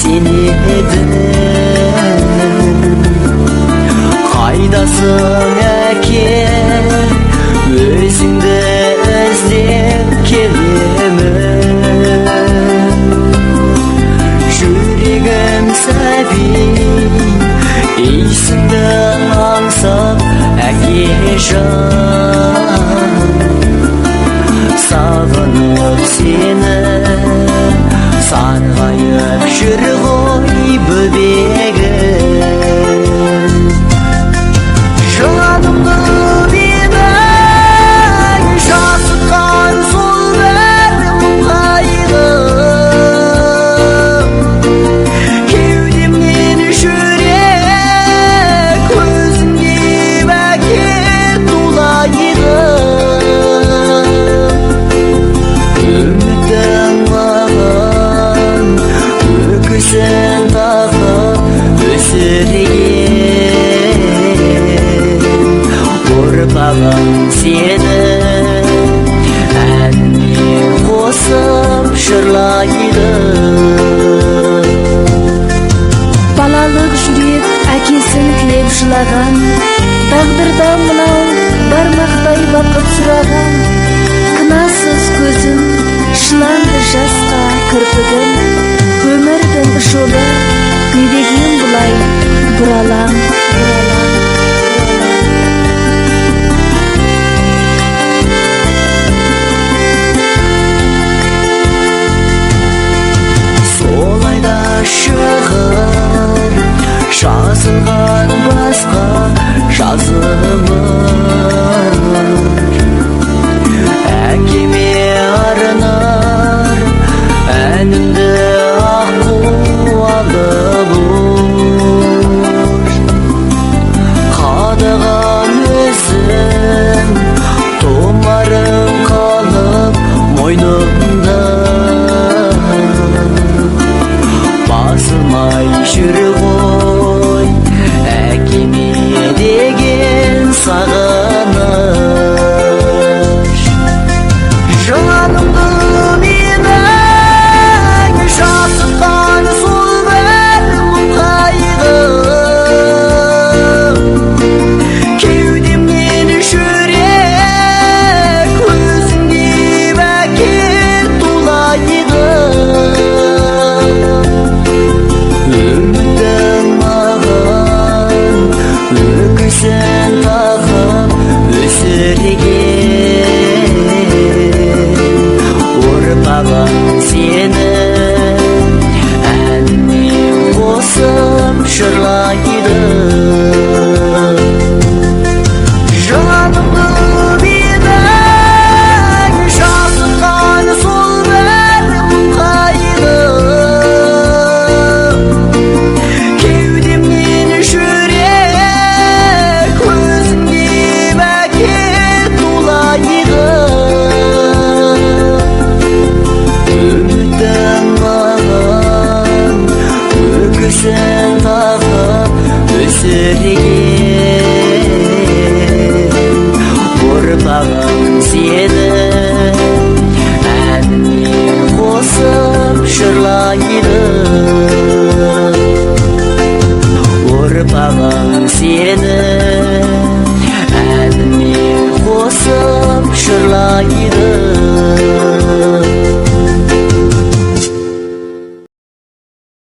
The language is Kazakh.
seni edim. Kaydasın eke, özünde özlem kelime. Yüreğim sevi, iyisinde ansam eke can. Sağınıp seni, sargayıp жүргөй бөбегім. Жанымды менің жасытқан сол бір қайғы, кеудемнен жүрек көзіңде бәке тулайды. Үмітің маған өкісін тағып өсірген, ұрпағым сені әніне қосып жырлайды. Балалық жүрек әкесін тілеп жылаған, тағдырда мынау бармақтай бақыт сұраған. Кінасыз көзім, шыланды жасқа кірпігім, өмірдің жолы недеген бұлай бұралаң, бұралаң. Солайда шығыр жазылған басқа жазылмыр, әкеме арнар әнімді аққуалы бұр. Қадаған өзім томарым қалып мойнымда, басылмай жүр ғой әкеме деген сағыныш. Жанымды менің жасытқан сол бір қайғы, кеудемнен жүрек көзіңде бәке тулайды. Үмітің маған өкісін тағып өсірген, ұрпағым сені әніне қосып жырлайды. Жанымды менің жасытқан сол бір қайғы, кеудемнен жүрек көзіңде бәке тулайды. Үмітің маған өкісін тағып өсірген, ұрпағым сені әніне қосып жырлайды. Ұрпағым сені әніне қосып жырлайды.